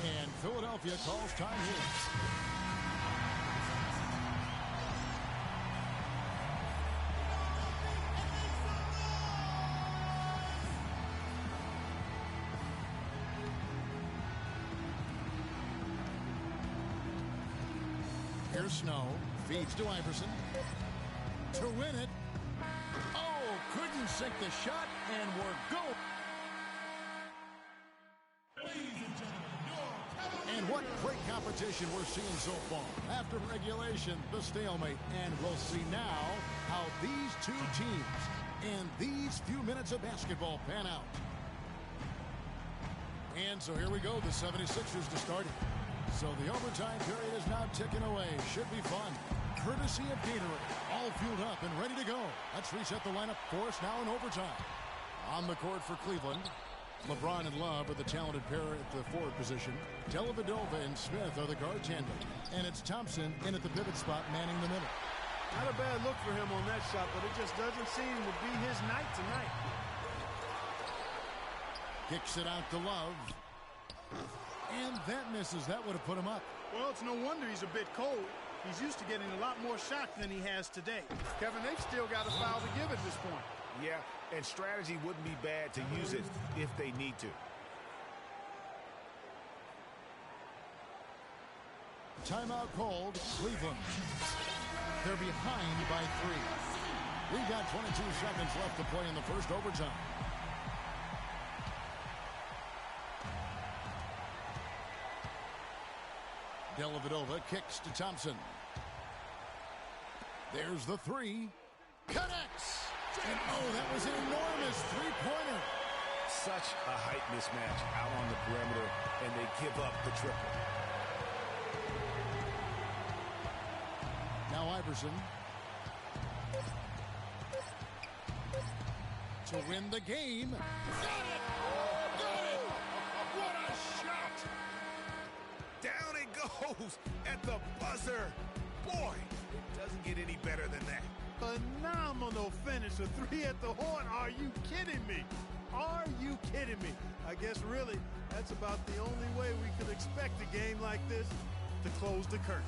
And Philadelphia calls time here. Here's Snow, feeds to Iverson, to win it. Oh, couldn't sink the shot, and we're going. And what great competition we're seeing so far. After regulation, the stalemate, and we'll see now how these two teams and these few minutes of basketball pan out. And so here we go, the 76ers to start it. So the overtime period is now ticking away. Should be fun. Courtesy of Gatorade. All fueled up and ready to go. Let's reset the lineup for us now in overtime. On the court for Cleveland, LeBron and Love are the talented pair at the forward position. Dellavedova and Smith are the guard tandem. And it's Thompson in at the pivot spot manning the middle. Not a bad look for him on that shot, but it just doesn't seem to be his night tonight. Kicks it out to Love. And that misses. That would have put him up. Well, it's no wonder he's a bit cold. He's used to getting a lot more shots than he has today. Kevin, they've still got a foul to give at this point. Yeah, and strategy wouldn't be bad to use it if they need to. Timeout called, Cleveland. They're behind by 3. We've got 22 seconds left to play in the first overtime. Dellavedova kicks to Thompson. There's the 3. Connects! And oh, that was an enormous three-pointer. Such a height mismatch out on the perimeter, and they give up the triple. Now Iverson. To win the game. Got it! Got it! What a shot! Down it goes at the buzzer. Boy, it doesn't get any better than that. Phenomenal finish. A 3 at the horn. Are you kidding me? Are you kidding me? I guess really that's about the only way we could expect a game like this to close the curtain.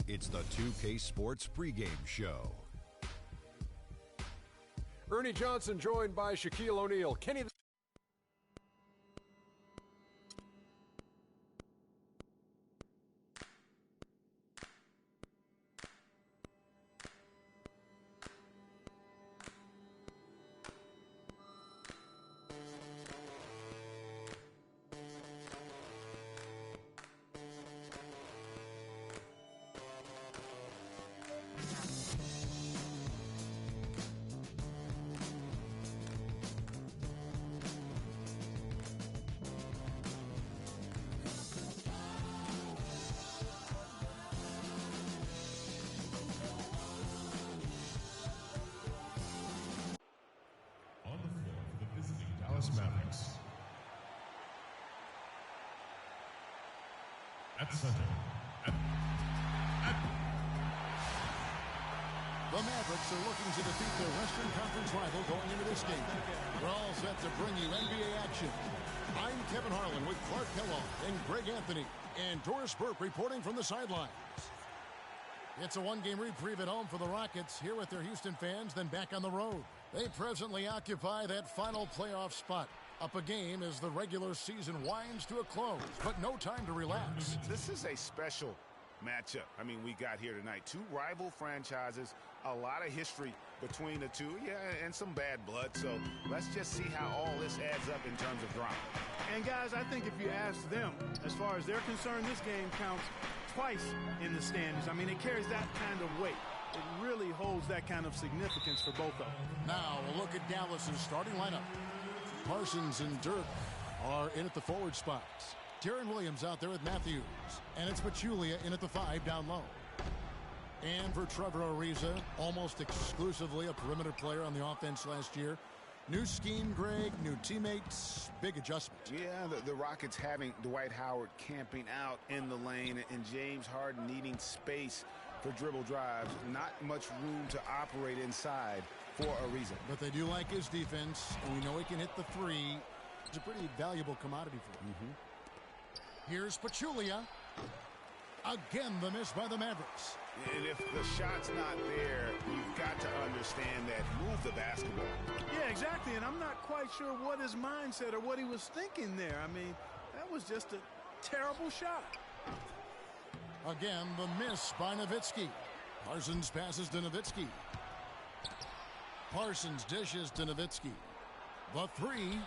It's the 2K Sports pregame show. Ernie Johnson joined by Shaquille O'Neal. Kenny Dallas Mavericks. At center. The Mavericks are looking to defeat their Western Conference rival going into this game. We're all set to bring you NBA action. I'm Kevin Harlan with Clark Kellogg and Greg Anthony and Doris Burke reporting from the sidelines. It's a one-game reprieve at home for the Rockets, here with their Houston fans, then back on the road. They presently occupy that final playoff spot. Up a game as the regular season winds to a close, but no time to relax. This is a special matchup. I mean, we got here tonight. Two rival franchises, a lot of history between the two, and some bad blood. So let's just see how all this adds up in terms of drama. And guys, I think if you ask them, as far as they're concerned, this game counts twice in the standings. I mean, it carries that kind of weight. It really holds that kind of significance for both of them. Now we'll look at Dallas's starting lineup. Parsons and Dirk are in at the forward spots. Darren Williams out there with Matthews. And it's Pachulia in at the 5 down low. And for Trevor Ariza, almost exclusively a perimeter player on the offense last year. New scheme, Greg, new teammates, big adjustment. Yeah, the Rockets having Dwight Howard camping out in the lane and James Harden needing space for dribble drives. Not much room to operate inside for Ariza. But they do like his defense, and we know he can hit the 3. It's a pretty valuable commodity for him. Here's Pachulia. Again, the miss by the Mavericks. And if the shot's not there, you've got to understand that. Move the basketball. Yeah, exactly, and I'm not quite sure what his mindset or what he was thinking there. I mean, that was just a terrible shot. Again, the miss by Nowitzki. Parsons passes to Nowitzki. Parsons dishes to Nowitzki. The 3,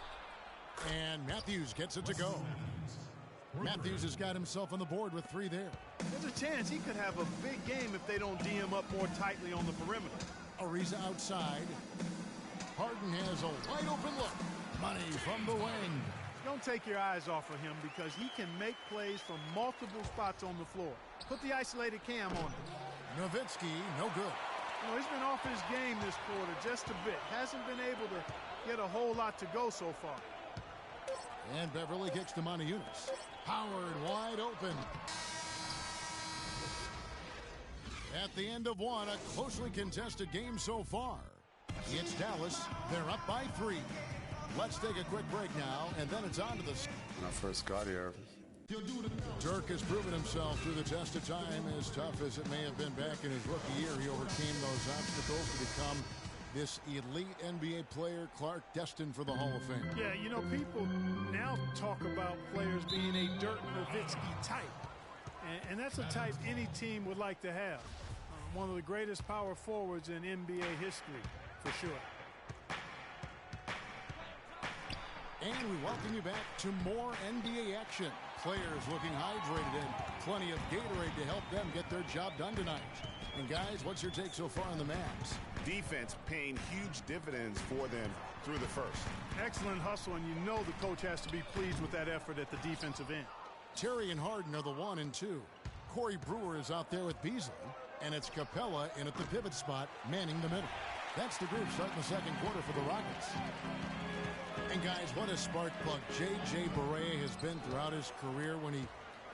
and Matthews gets it to go. Matthews has got himself on the board with 3 there. There's a chance he could have a big game if they don't D him up more tightly on the perimeter. Ariza outside. Harden has a wide open look. Money from the wing. Don't take your eyes off of him because he can make plays from multiple spots on the floor. Put the isolated cam on him. Nowitzki, no good. You know, he's been off his game this quarter just a bit. Hasn't been able to get a whole lot to go so far. And Beverly kicks to Montejunas. Howard wide open. At the end of one, a closely contested game so far. It's Dallas. They're up by 3. Let's take a quick break now, and then it's on to the... When I first got here, Dirk has proven himself through the test of time. As tough as it may have been back in his rookie year, he overcame those obstacles to become this elite NBA player, Clark, destined for the Hall of Fame. Yeah, you know, people now talk about players being a Dirk Nowitzki type. And that's a type any team would like to have. One of the greatest power forwards in NBA history, for sure. And we welcome you back to more NBA action. Players looking hydrated and plenty of Gatorade to help them get their job done tonight. And guys, what's your take so far on the Mavs? Defense paying huge dividends for them through the first. Excellent hustle, and you know the coach has to be pleased with that effort at the defensive end. Terry and Harden are the 1 and 2. Corey Brewer is out there with Beasley, and it's Capella in at the pivot spot, manning the middle. That's the group starting the second quarter for the Rockets. And guys, what a spark plug J.J. Barea has been throughout his career. When he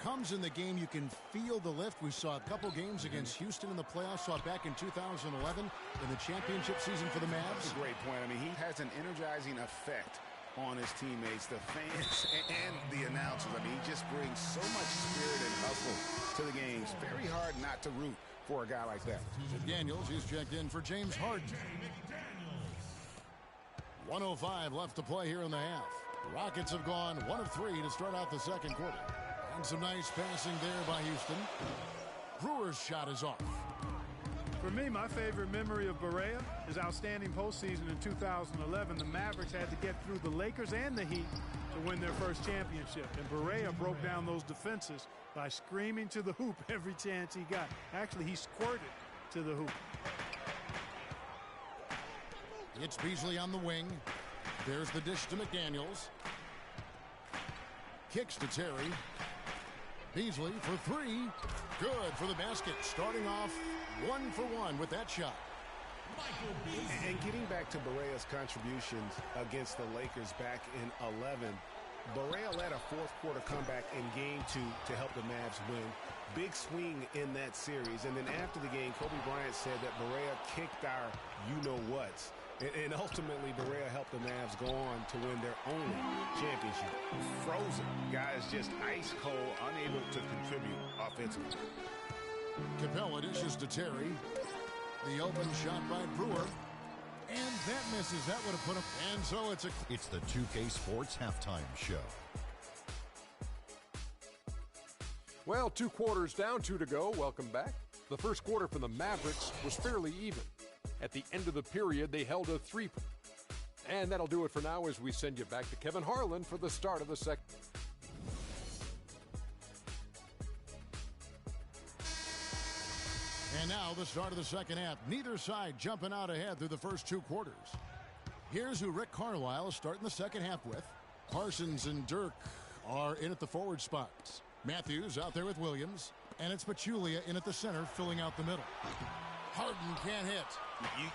comes in the game, you can feel the lift. We saw a couple games against Houston in the playoffs, saw it back in 2011 in the championship season for the Mavs. That's a great point. I mean, he has an energizing effect on his teammates, the fans, and the announcers. I mean, he just brings so much spirit and hustle to the games. Very hard not to root for a guy like that. Daniels, he's checked in for James Harden. 1:05 left to play here in the half. The Rockets have gone 1 of 3 to start out the second quarter. And some nice passing there by Houston. Brewer's shot is off. For me, my favorite memory of Barea is outstanding postseason in 2011. The Mavericks had to get through the Lakers and the Heat to win their first championship. And Barea broke down those defenses by screaming to the hoop every chance he got. Actually, he squirted to the hoop. It's Beasley on the wing. There's the dish to McDaniels. Kicks to Terry. Beasley for 3. Good for the basket. Starting off 1 for 1 with that shot. And getting back to Barea's contributions against the Lakers back in 11, Barea led a fourth-quarter comeback in Game 2 to help the Mavs win. Big swing in that series. And then after the game, Kobe Bryant said that Barea kicked our you-know-whats. And ultimately, Barea helped the Mavs go on to win their only championship. Frozen. Guys just ice cold, unable to contribute offensively. Capella dishes to Terry. The open shot by Brewer. And that misses. That would have put him. And so It's the 2K Sports Halftime Show. Well, 2 quarters down, 2 to go. Welcome back. The first quarter for the Mavericks was fairly even. At the end of the period, they held a 3. And that'll do it for now as we send you back to Kevin Harlan for the start of the second. And now the start of the second half. Neither side jumping out ahead through the first 2 quarters. Here's who Rick Carlisle is starting the second half with. Parsons and Dirk are in at the forward spots. Matthews out there with Williams. And it's Pachulia in at the center, filling out the middle. Harden can't hit.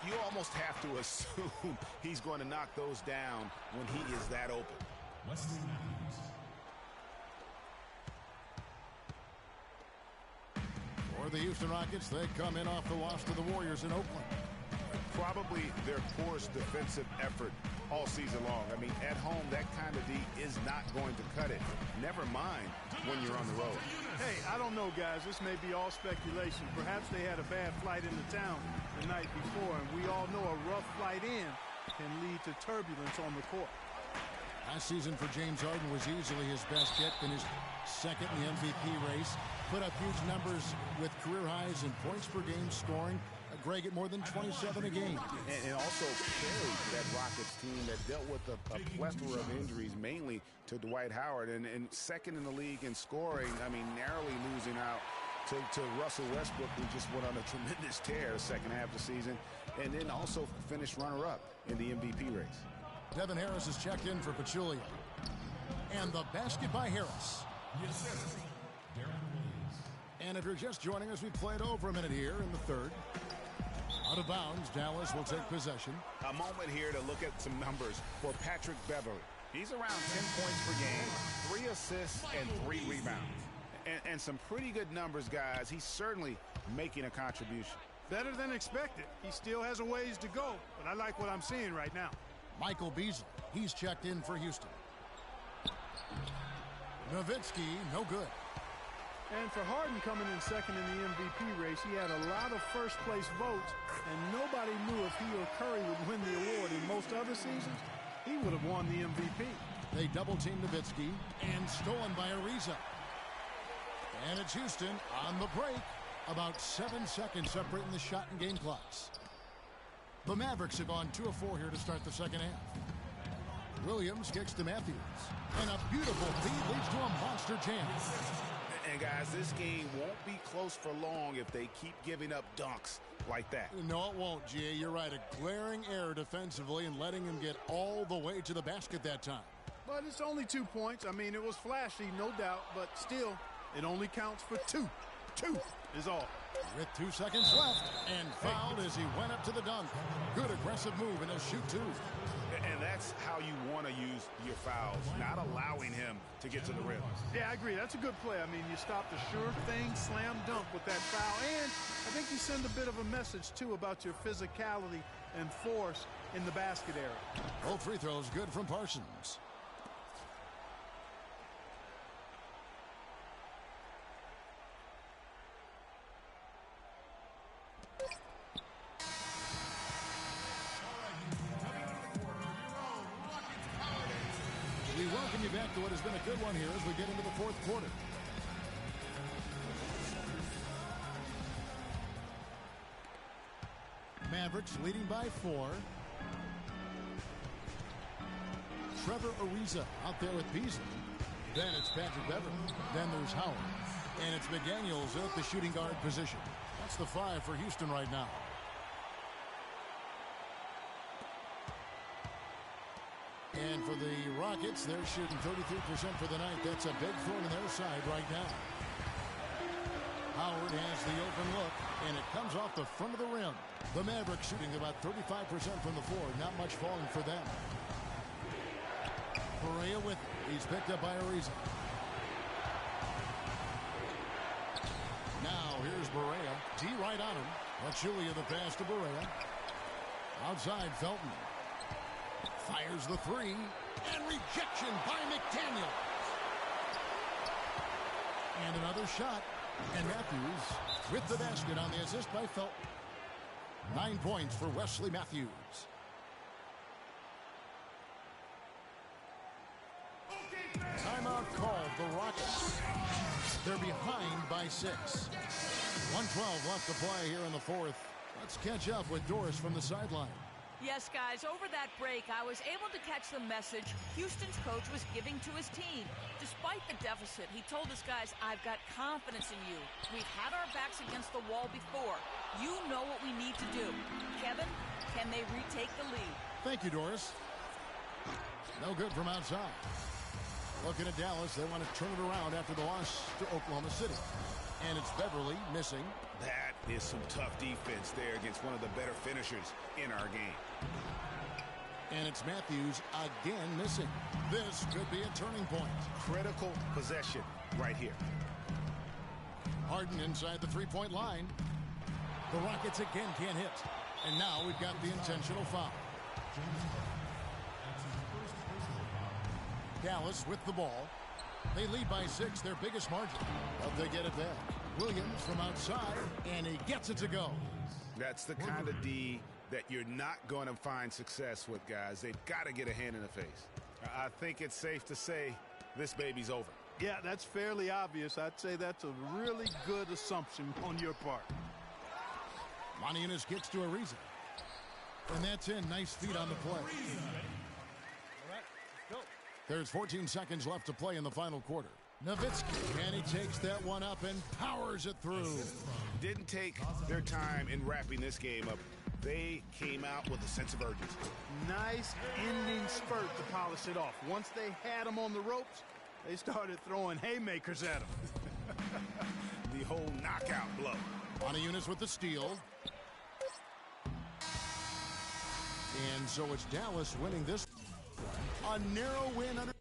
You almost have to assume he's going to knock those down when he is that open. Wesley Matthews. For the Houston Rockets, they come in off the loss to the Warriors in Oakland. Probably their poorest defensive effort all season long. I mean, at home, that kind of D is not going to cut it. Never mind when you're on the road. Hey, I don't know, guys. This may be all speculation. Perhaps they had a bad flight into town the night before, and we all know a rough flight in can lead to turbulence on the court. Last season for James Harden was easily his best hit in his second in the MVP race. Put up huge numbers with career highs in points per game scoring. Greg at more than 27 a game. And also carried that Rockets team that dealt with a plethora of injuries, mainly to Dwight Howard. And second in the league in scoring, I mean, narrowly losing out to Russell Westbrook, who just went on a tremendous tear the second half of the season. And then also finished runner-up in the MVP race. Devin Harris is checked in for Pachulia. And the basket by Harris. Yes, sir. Darren Williams. And if you're just joining us, we played over a minute here in the third. Out of bounds, Dallas will take possession. A moment here to look at some numbers for Patrick Beverley. He's around 10 points per game, 3 assists, and 3 rebounds. And some pretty good numbers, guys. He's certainly making a contribution. Better than expected. He still has a ways to go, but I like what I'm seeing right now. Michael Beasley, he's checked in for Houston. Nowitzki, no good. And for Harden coming in second in the MVP race, he had a lot of first-place votes, and nobody knew if he or Curry would win the award. In most other seasons, he would have won the MVP. They double-team Nowitzki, and stolen by Ariza. And it's Houston on the break. About 7 seconds separating the shot and game clocks. The Mavericks have gone 2 of 4 here to start the second half. Williams kicks to Matthews. And a beautiful feed leads to a monster jam. And guys, this game won't be close for long if they keep giving up dunks like that. No, it won't, G.A. You're right. A glaring error defensively and letting him get all the way to the basket that time. But it's only 2 points. I mean, it was flashy, no doubt, but still, it only counts for 2. 2 is all. With 2 seconds left, and fouled as he went up to the dunk. Good aggressive move in a shoot 2. And that's how you want to use your fouls, not allowing him to get to the rim. Yeah, I agree. That's a good play. I mean, you stopped a sure thing slam dunk with that foul. And I think you send a bit of a message, too, about your physicality and force in the basket area. Both free throws good from Parsons. We welcome you back to what has been a good one here as we get into the fourth quarter. Mavericks leading by 4. Trevor Ariza out there with Beasley. Then it's Patrick Beverley. Then there's Howard. And it's McDaniels at the shooting guard position. That's the 5 for Houston right now. And for the Rockets, they're shooting 33% for the night. That's a big thorn in their side right now. Howard has the open look, and it comes off the front of the rim. The Mavericks shooting about 35% from the floor. Not much falling for them. Barea with it. He's picked up by Ariza. Now here's Barea. D right on him. Pachulia the pass to Barea. Outside Felton. Fires the three. And rejection by McDaniel. And another shot. And Matthews with the basket on the assist by Felton. 9 points for Wesley Matthews. Timeout called. The Rockets. They're behind by 6. 1:12 left to play here in the fourth. Let's catch up with Doris from the sideline. Yes, guys, over that break, I was able to catch the message Houston's coach was giving to his team. Despite the deficit, he told his guys, I've got confidence in you. We've had our backs against the wall before. You know what we need to do. Kevin, can they retake the lead? Thank you, Doris. No good from outside. Looking at Dallas, they want to turn it around after the loss to Oklahoma City. And it's Beverly missing. That is some tough defense there against one of the better finishers in our game. And it's Matthews again missing. This could be a turning point. Critical possession right here. Harden inside the three-point line. The Rockets again can't hit. And now we've got the intentional foul. Dallas with the ball. They lead by 6, their biggest margin. But they get it back. Williams from outside, and he gets it to go. That's the kind of D that you're not going to find success with, guys. They've got to get a hand in the face. I think it's safe to say this baby's over. Yeah, that's fairly obvious. I'd say that's a really good assumption on your part. Montianis gets to Ariza. And that's in. Nice feet on the play. There's 14 seconds left to play in the final quarter. Nowitzki, and he takes that one up and powers it through. Didn't take their time in wrapping this game up. They came out with a sense of urgency. Nice ending spurt to polish it off. Once they had him on the ropes, they started throwing haymakers at him. The whole knockout blow. Montianis with the steal. And so it's Dallas winning this. A narrow win under